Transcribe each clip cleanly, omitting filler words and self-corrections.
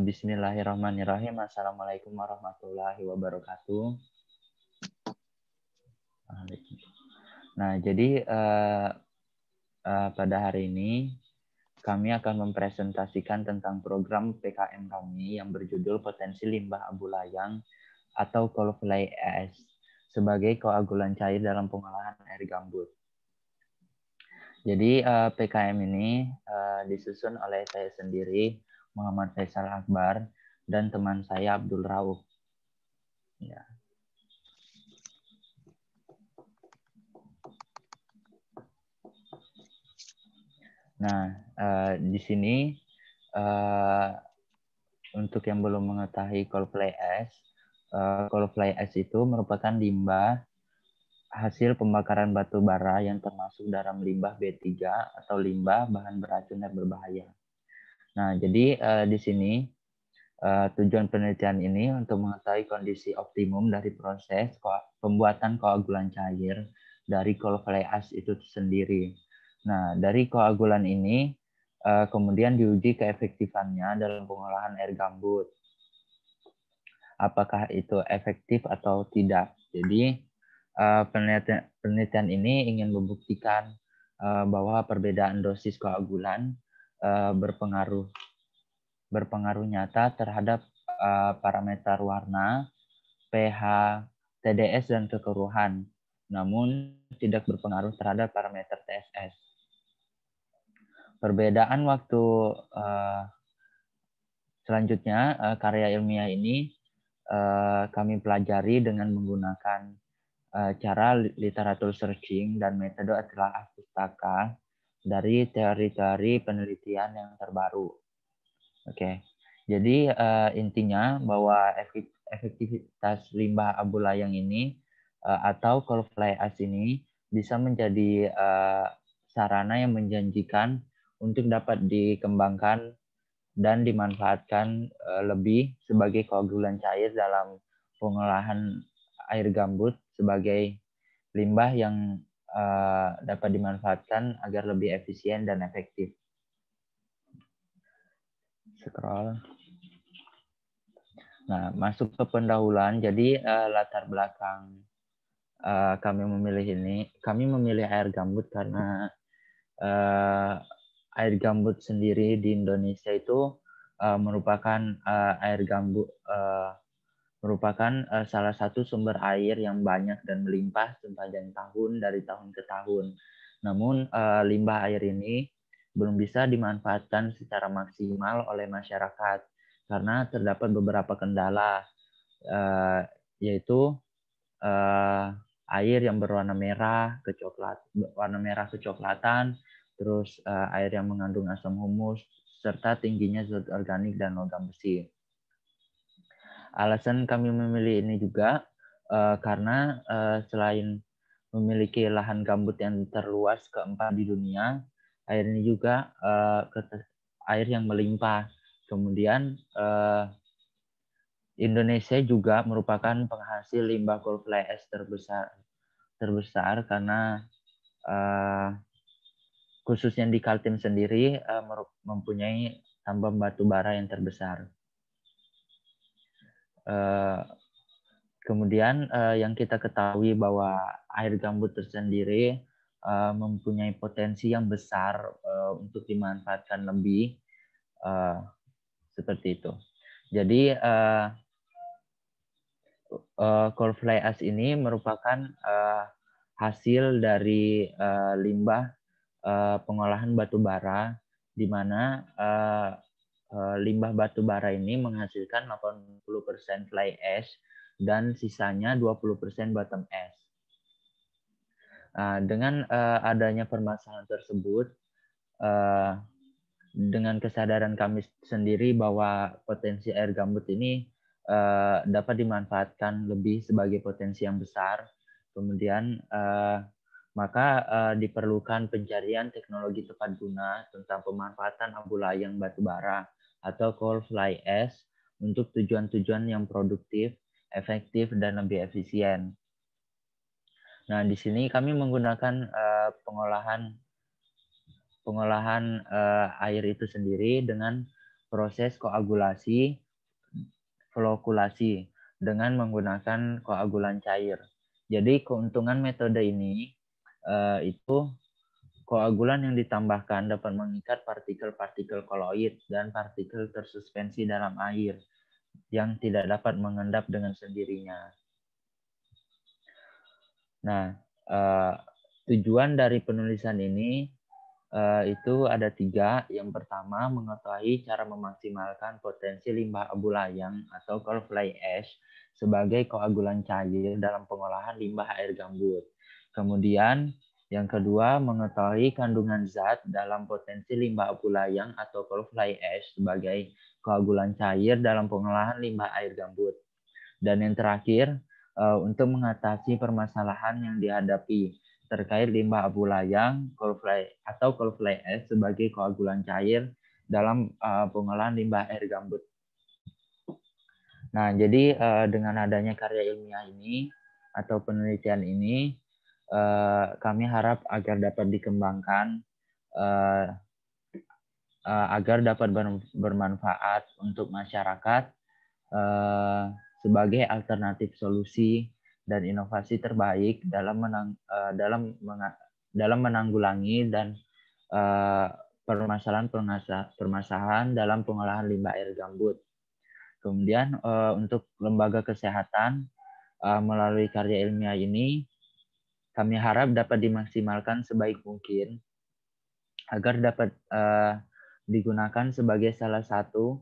Bismillahirrahmanirrahim. Assalamualaikum warahmatullahi wabarakatuh. Nah, jadi pada hari ini kami akan mempresentasikan tentang program PKM kami yang berjudul Potensi Limbah Abu Layang atau Coal Fly Ash sebagai koagulan cair dalam pengolahan air gambut. Jadi PKM ini disusun oleh saya sendiri, Muhammad Faisal Akbar, dan teman saya Abdul Rauf. Ya. Nah, di sini untuk yang belum mengetahui coal fly ash itu merupakan limbah hasil pembakaran batu bara yang termasuk dalam limbah B3 atau limbah bahan beracun dan berbahaya. Nah, jadi di sini tujuan penelitian ini untuk mengetahui kondisi optimum dari proses pembuatan koagulan cair dari coal fly ash itu sendiri. Nah, dari koagulan ini kemudian diuji keefektifannya dalam pengolahan air gambut. Apakah itu efektif atau tidak. Jadi penelitian ini ingin membuktikan bahwa perbedaan dosis koagulan berpengaruh nyata terhadap parameter warna, pH, TDS, dan kekeruhan, namun tidak berpengaruh terhadap parameter TSS. Perbedaan waktu selanjutnya, karya ilmiah ini kami pelajari dengan menggunakan cara literatur searching dan metode telaah pustaka dari teori-teori penelitian yang terbaru. Oke, jadi intinya bahwa efektivitas limbah abu layang ini atau coal fly ash ini bisa menjadi sarana yang menjanjikan untuk dapat dikembangkan dan dimanfaatkan lebih sebagai koagulan cair dalam pengolahan air gambut sebagai limbah yang dapat dimanfaatkan agar lebih efisien dan efektif. Scroll. Nah, masuk ke pendahuluan. Jadi latar belakang kami memilih air gambut karena air gambut sendiri di Indonesia itu merupakan salah satu sumber air yang banyak dan melimpah sepanjang tahun dari tahun ke tahun. Namun limbah air ini belum bisa dimanfaatkan secara maksimal oleh masyarakat karena terdapat beberapa kendala, yaitu air yang berwarna merah kecoklatan, terus air yang mengandung asam humus, serta tingginya zat organik dan logam besi. Alasan kami memilih ini juga karena selain memiliki lahan gambut yang terluas keempat di dunia, air ini juga air yang melimpah. Kemudian Indonesia juga merupakan penghasil limbah coal fly ash terbesar karena khususnya di Kaltim sendiri mempunyai tambang batu bara yang terbesar. Kemudian yang kita ketahui bahwa air gambut tersendiri mempunyai potensi yang besar untuk dimanfaatkan lebih, seperti itu. Jadi coal fly ash ini merupakan hasil dari limbah pengolahan batu bara, di mana limbah batu bara ini menghasilkan 80% fly ash dan sisanya 20% bottom ash. Dengan adanya permasalahan tersebut, dengan kesadaran kami sendiri bahwa potensi air gambut ini dapat dimanfaatkan lebih sebagai potensi yang besar, kemudian maka diperlukan pencarian teknologi tepat guna tentang pemanfaatan abu layang batu bara atau coal fly ash untuk tujuan-tujuan yang produktif, efektif, dan lebih efisien. Nah, di sini kami menggunakan pengolahan air itu sendiri dengan proses koagulasi, flokulasi dengan menggunakan koagulan cair. Jadi keuntungan metode ini itu koagulan yang ditambahkan dapat mengikat partikel-partikel koloid dan partikel tersuspensi dalam air yang tidak dapat mengendap dengan sendirinya. Nah, tujuan dari penulisan ini itu ada 3. Yang pertama, mengetahui cara memaksimalkan potensi limbah abu layang atau cold fly ash sebagai koagulan cair dalam pengolahan limbah air gambut. Kemudian, yang kedua, mengetahui kandungan zat dalam potensi limbah abu layang atau cold fly ash sebagai koagulan cair dalam pengolahan limbah air gambut. Dan yang terakhir, untuk mengatasi permasalahan yang dihadapi terkait limbah abu layang cold fly ash sebagai koagulan cair dalam pengolahan limbah air gambut. Nah, jadi dengan adanya karya ilmiah ini atau penelitian ini, kami harap agar dapat dikembangkan agar dapat bermanfaat untuk masyarakat sebagai alternatif solusi dan inovasi terbaik dalam menanggulangi dan permasalahan dalam pengolahan limbah air gambut. Kemudian untuk lembaga kesehatan melalui karya ilmiah ini kami harap dapat dimaksimalkan sebaik mungkin agar dapat digunakan sebagai salah satu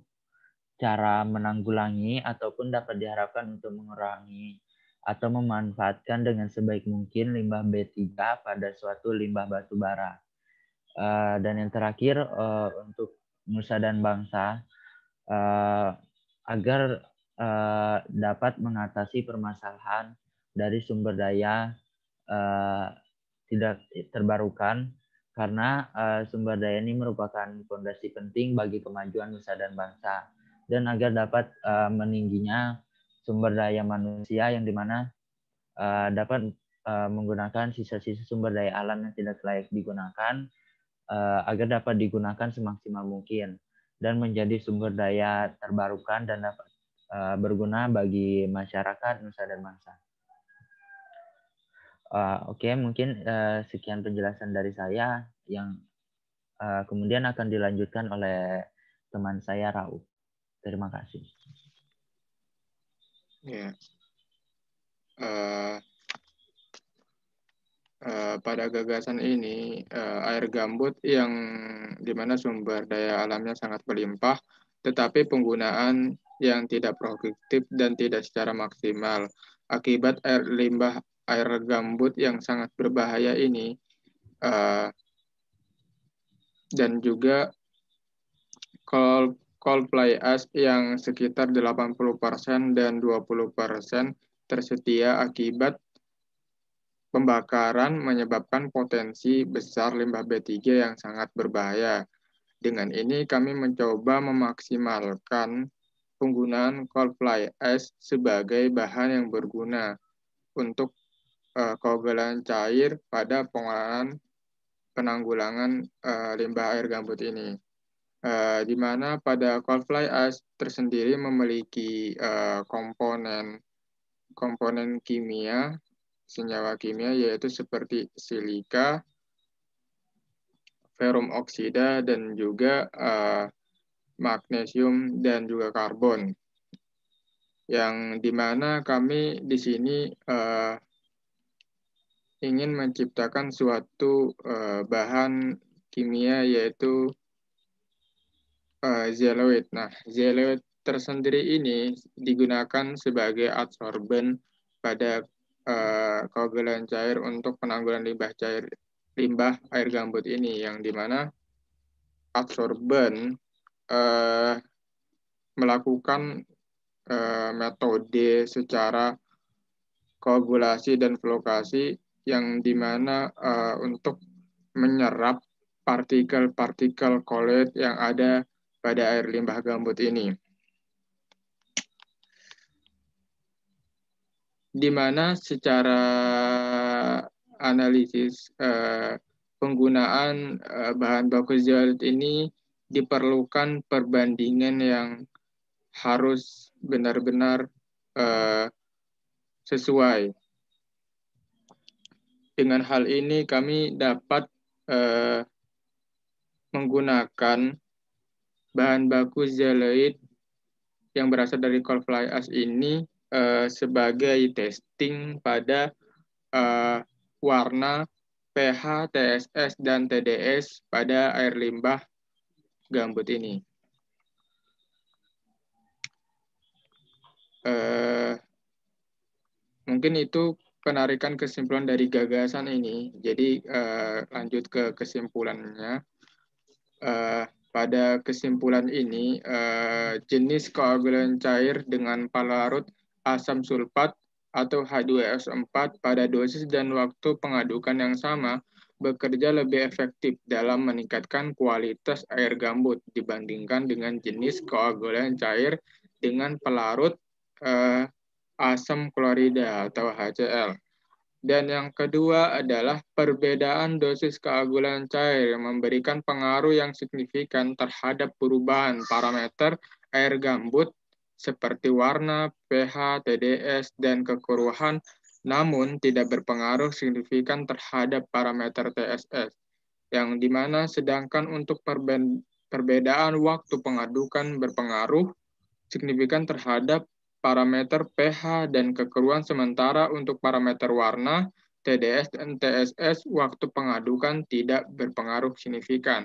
cara menanggulangi ataupun dapat diharapkan untuk mengurangi atau memanfaatkan dengan sebaik mungkin limbah B3 pada suatu limbah batu bara. Dan yang terakhir untuk nusa dan bangsa agar dapat mengatasi permasalahan dari sumber daya tidak terbarukan, karena sumber daya ini merupakan fondasi penting bagi kemajuan nusa dan bangsa, dan agar dapat meningginya sumber daya manusia yang dimana dapat menggunakan sisa-sisa sumber daya alam yang tidak layak digunakan agar dapat digunakan semaksimal mungkin dan menjadi sumber daya terbarukan dan dapat berguna bagi masyarakat nusa dan bangsa. Oke, mungkin sekian penjelasan dari saya yang kemudian akan dilanjutkan oleh teman saya Rauf. Terima kasih. Ya. Pada gagasan ini, air gambut yang dimana sumber daya alamnya sangat berlimpah, tetapi penggunaan yang tidak produktif dan tidak secara maksimal. Akibat limbah air gambut yang sangat berbahaya ini, dan juga cold fly ash yang sekitar 80% dan 20% tersedia akibat pembakaran menyebabkan potensi besar limbah B3 yang sangat berbahaya. Dengan ini kami mencoba memaksimalkan penggunaan cold fly ash sebagai bahan yang berguna untuk koagulan cair pada pengolahan penanggulangan limbah air gambut ini. Di mana pada cold fly ash tersendiri memiliki komponen kimia, senyawa kimia yaitu seperti silika, ferum oksida, dan juga magnesium dan juga karbon. Yang dimana kami di sini ingin menciptakan suatu bahan kimia yaitu zeoloid. Nah, zeoloid tersendiri ini digunakan sebagai adsorben pada koagulan cair untuk penanggulangan limbah air gambut ini, yang dimana adsorben melakukan metode secara koagulasi dan flokasi yang dimana untuk menyerap partikel-partikel koloid yang ada pada air limbah gambut ini. Di mana secara analisis penggunaan bahan baku zeolite ini diperlukan perbandingan yang harus benar-benar sesuai. Dengan hal ini kami dapat menggunakan bahan baku zeolite yang berasal dari coal fly ash ini sebagai testing pada warna, pH, TSS, dan TDS pada air limbah gambut ini. Mungkin itu penarikan kesimpulan dari gagasan ini. Jadi lanjut ke kesimpulannya. Pada kesimpulan ini, jenis koagulan cair dengan pelarut asam sulfat atau H2SO4 pada dosis dan waktu pengadukan yang sama bekerja lebih efektif dalam meningkatkan kualitas air gambut dibandingkan dengan jenis koagulan cair dengan pelarut asam klorida atau HCl. Dan yang kedua adalah perbedaan dosis keagulan cair yang memberikan pengaruh yang signifikan terhadap perubahan parameter air gambut seperti warna, pH, TDS, dan kekeruhan, namun tidak berpengaruh signifikan terhadap parameter TSS, yang dimana sedangkan untuk perbedaan waktu pengadukan berpengaruh signifikan terhadap parameter pH dan kekeruhan, sementara untuk parameter warna, TDS dan TSS waktu pengadukan tidak berpengaruh signifikan.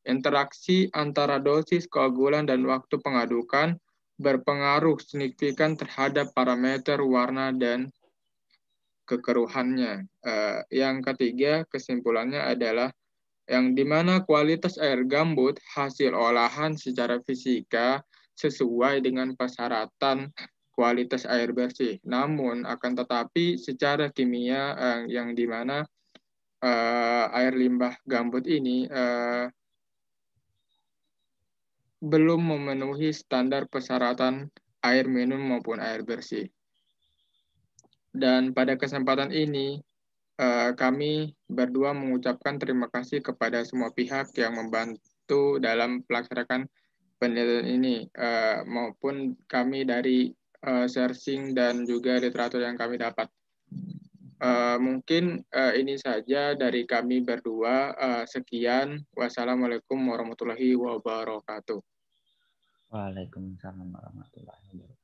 Interaksi antara dosis koagulan dan waktu pengadukan berpengaruh signifikan terhadap parameter warna dan kekeruhannya. Yang ketiga, kesimpulannya adalah yang dimana kualitas air gambut hasil olahan secara fisika sesuai dengan persyaratan kualitas air bersih. Namun akan tetapi secara kimia yang dimana air limbah gambut ini belum memenuhi standar persyaratan air minum maupun air bersih. Dan pada kesempatan ini kami berdua mengucapkan terima kasih kepada semua pihak yang membantu dalam pelaksanaan penelitian ini, maupun kami dari searching dan juga literatur yang kami dapat. Mungkin ini saja dari kami berdua. Sekian. Wassalamualaikum warahmatullahi wabarakatuh. Waalaikumsalam warahmatullahi wabarakatuh.